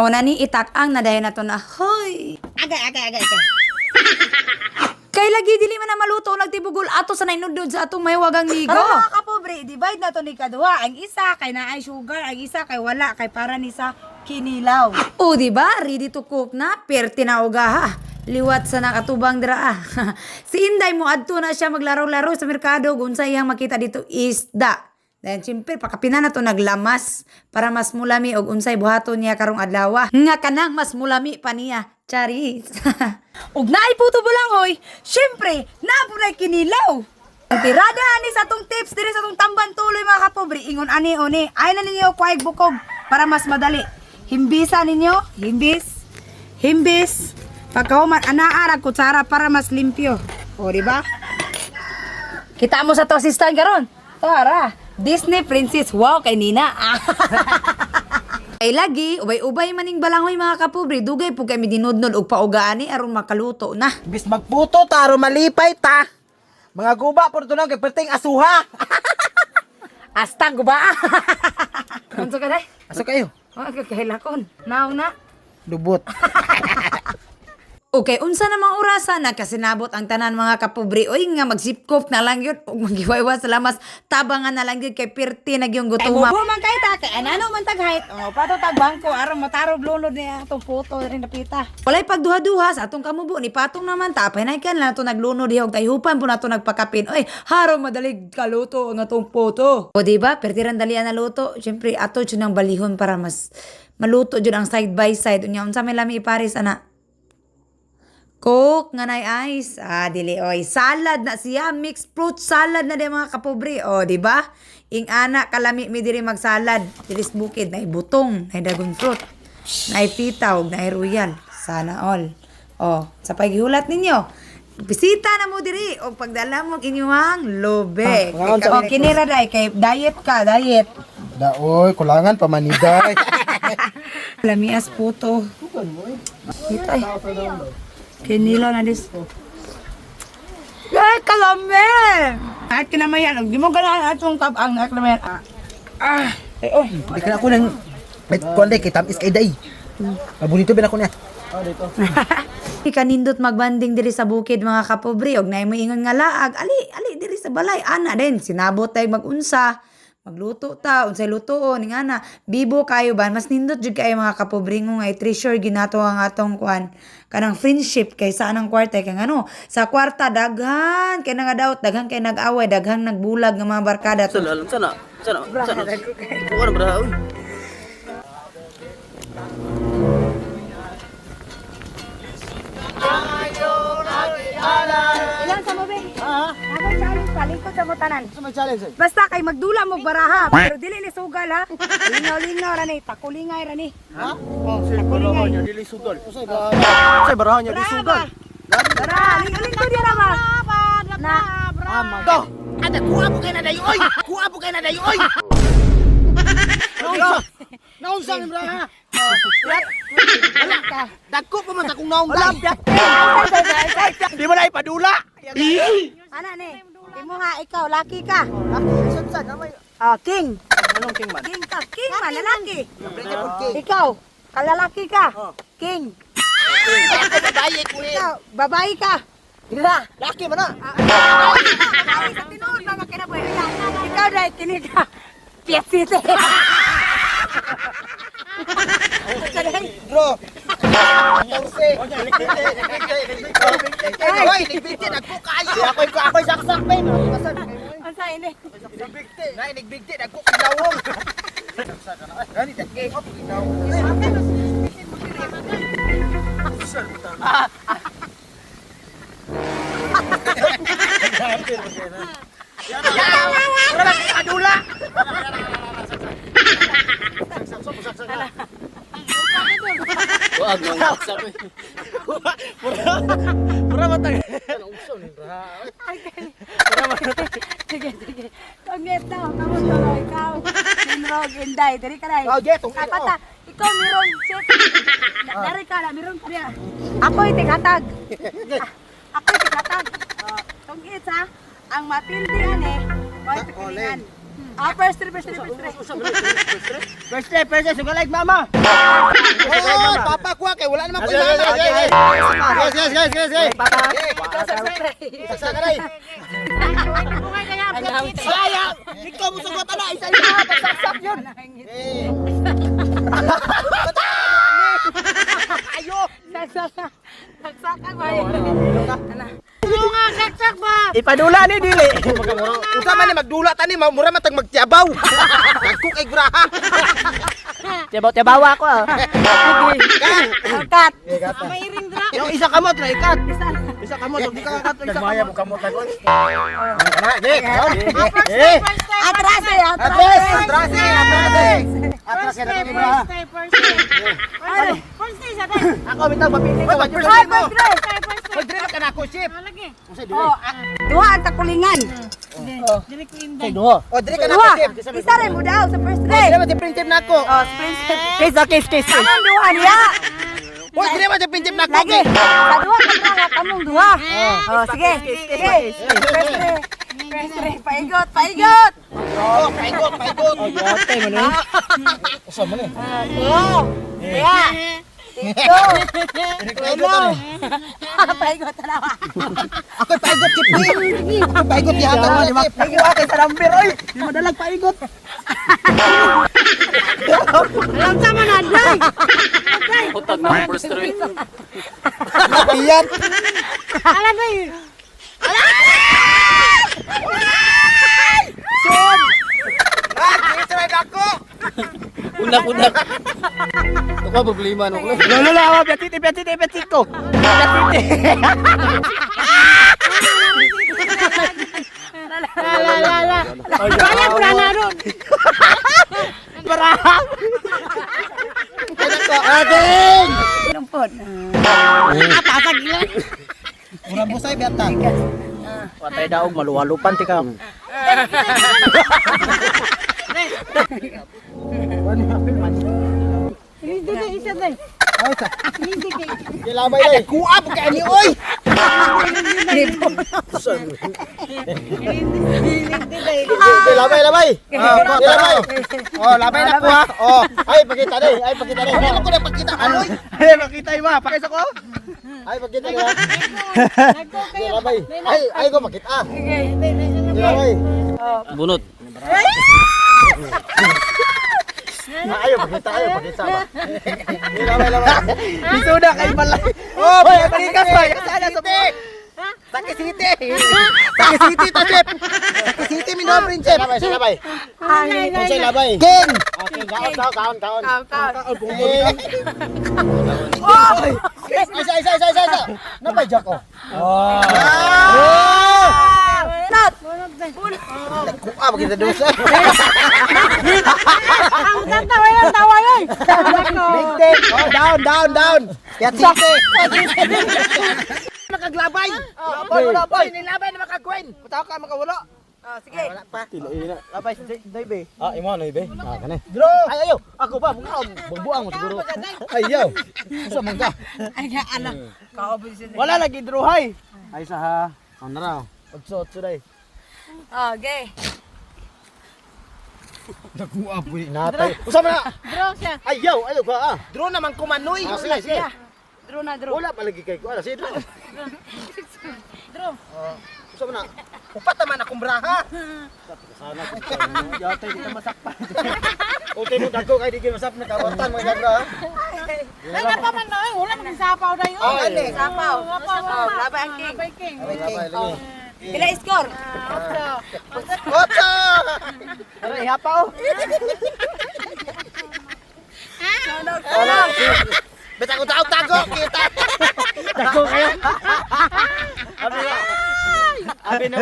O nani itak-ang na dayon nato na. Hoy. Agay. Kay lagi dili man na maluto nagtibugol ato sa nainudod sa atong mahiwagang ligo. Pero mga kapobre, divide na to ni kaduha. Ang isa kay naay sugar, ang isa kay wala, kay para ni sa kinilaw. O di ba? Ready to cook na, perti na ugaha. Liwat sa nakatubang dira. Si Inday mo adto na siya maglaro-laro sa merkado kung sa iyang makita dito isda. Dahil siyempre, pakapina na to naglamas para mas mulami og unsay buhaton niya karong adlaw. Nga kanang mas mulami pa niya. Charis. Ug naay puto bulangoy, syempre, napunay kinilaw. Ang tirada ani sa tong tips diri sa tong tamban tuloy mga kapobre, ingon ani oni. Ay na ninyo kuwaig bukog para mas madali. Himbisa ninyo, himbis. Pagkahuman anaa rag kutsara para mas limpyo. O di ba? Kita mo sa to assistant karon. Tara, Disney princess. Wow kay Nina. Ay lagi, ubay-ubay maning balangoy mga kapobre. Dugay po kami dinudnod og paugaani aron makaluto na. Bis magputo ta aron malipay ta. Mga guba por tunog kay perting asuha. Asta guba. Unsa ka day? Asa kayo? Oh, kakahilakon. Now na. Lubot. Okay, unsa namang orasan na kasinabot ang tanan mga kapobre. Oy nga magsipkop na lang yun ug magiwaywa sa lamas tabangan na lang yun kay pirti na yung Ay, gutuma. bubo man kay ta, kay anano man taghait. Oh, pato tag bangko aron matarog lunod niya atong photo rin napita. Walay pagduha-duha sa atong kamubo ni patong naman tapay na kan lang to naglunod hiyog tayhupan po nato nagpakapin. Oy, harong madalig kaluto ang atong poto. O di ba? Pertiran dalian na luto. Syempre ato jud ang balihon para mas maluto jud ang side by side. Unya unsa may lami ipares ana? Coke nga nay ice. Dili oy. Salad na siya, mixed fruit salad na di mga kapobre. O, di ba? Ing ana kalami mi diri magsalad. Diris bukid nay butong, nay dragon fruit, nay pitaw, nay royal. Sana all. O, sa paghihulat ninyo, bisita na mo diri o pagdala mo inyong lobe. O kinira day kay diet ka, diet. Daoy, kulangan pa maniday. Lamias puto. Itay. Kinilo na dis. Ay, kalame! At kinamayan, di mo ganahan atong tabang na kinamayan. Ay, oh, di ka na ako ng... Wait, kuwanday, kay tamis kay day. Mabunito ba na ako niya? Kanindot magbanding diri sa bukid mga kapobre og nay moingon nga laag ali diri sa balay ana din sinabot tay magunsa magluto ta unsay lutoon ning ana bibo kayo ba mas nindot jud kay mga kapobre ngo nga treasure ginato ang atong kuan kanang friendship kaysa anang kwarta kay ngano sa kwarta daghan kay nangadaot daghan kay nag-away daghan nagbulag nga mga barkada Sana. Bukan bra, uy. Ilan sa mo, be? Ako challenge palingkod sa mo tanan. Sama challenge. Basta kay magdula mo baraha, pero dili ni sugal ha. Lingaw rani, takulingay rani. Ha? Oh, takulingay. niya dili sudol. Usay barahan niya dili sudol. Baraha, lingkod yan ba? Na, Do. Ada kuha po kay na dayo oy. Kuha po kay na dayo oy. Naunsa ni baraha? wala ka. Dagko pa man akong naong Wala, day. black. Di mo na ipadula. Ano ni? Imo nga ikaw, lucky ka. Laki san namay. King. Anong king man? King ka, king man, lalaki. Principal king. Ikaw, kalalaki ka. King. Babaye ko ni. Ikaw, babae ka. Dira, laki man na. Babae sa tinuod mga kinaboy. Ikaw dahil kini ka. Piat City. Bro. Torse. Ay, nigbigti nagko kayo. Ako'y saksak pa no. Ang sa ini. Nigbigti. Nay nigbigti nagko kilawong. Gani dagke ko kilawong. Wala ka adula. Wag mo saksak. Pura matag. Sige. Kagit na, kamu tuloy ikaw. Minrog, Inday, diri ka na. Kapata, ikaw miron, shit. Dari ka na, miron ka niya. Ako itikatag. Ako itikatag. Tungit ha, ang matindihan may pipilingan. First three. First try, sugalag mama. man ko ibahan. Guys. Saksa ka rin. Saya, ikaw mo sugot na, isa yun ha, pagsaksak yun. Ayo. Saksakan ba yun? Oo nga, saksak ba? Ipadula ni dili. Usa man ni magdula tani, mura man tag magtiabaw. Dagko kay graha. Tiabaw-tiabawa ako ah. Kat. May iring dra. Yung isa kamot na ikat. Isa kamot, di ka kakat. Nagmaya mo kamot na ko. Atras eh, Atras ka na kami ba? First day sa tayo. Ako bitang mapili ko. Ay, first day. Mag-drive ka na ako, chip. Oh, duha ang takulingan. Say duha. O, diri ka na Duha. ako, chip. Isa rin mo daw sa first day. Diri man si printip na ako. Oh, sprint step. Case. Kamong duha niya. O, diri man si printip na ako. Lagi. Sa duha ka branga, kamong duha. Oh, sige. First day. Paigot. Oh, paigot. Oh, yate mo ni. Usa man ni. Oh. Yeah. Ito. Paigot talawa. Ako paigot chip ni. Ako paigot yata mo chip. Ako akin sa number oy. Di mo dalag paigot. Alam sama na day. Utag na first try. Iyan. Alam ba yun? Son. Try ako. Unak. Ito ka problema no. Lolo, piatiti ko. Piatiti. Kaya pula na ron. Parang. Ading. Lumpot. Pasag lang. Murang busay biata. Patay daog maluwalupan ti ka. Hindi ka isa day. Ay sa. Hindi ka. Dilabay day. Kuap ka ni oy. Labay. Dilabay. Oh, labay na ko ha. Oh, ay pakita day. Ano ko na pakita anoy? Ay makita ima, pakisa ko. Ay pakita ko. Dilabay. Ay ko makita. Dilabay. Bunot. Ayo pakita ba. Dilabay. Isuda kay balay. Oh, balikas ba? Sana sa Sakit City to chip. Sakit City mi no prinsip. Labay. Unsay labay? King. Okay, kaon. Isa. Napay jak oh. Not. Ah, magita dosa. Ang tawa yun. Big take. Oh, down. Yan City. Nakaglabay. Labay. Nilabay na makagwen. Putaw ka makawala. Oh, sige. Wala pa. Labay si Dave. Ah, imo na Dave. Ah, kani. Draw. Ay ayo. Ako pa bubuang mo siguro. Ayaw. Sa mangga. Ay, anak. Wala lagi druhay. Ay sa ha. Ang nara. Otso day. Okay. Nakuha po natay. Usama na. Draw siya. Ayaw ka ah. Draw naman kumanoy. Sige. Draw na. Wala palagi kay ko. Ala si draw. Draw. Usama na. Upat naman akong braha. Sana yatay di ka masakpan. Utay mo dagko kay di ka masap na kawartan mga jagra. Wala pa man na. Wala man sapaw na yun. Oh, ali. Sapaw. Labay ang king. Pila score? 8. Aray hapaw. Betang tago kita. Dagko kayo. Abi na.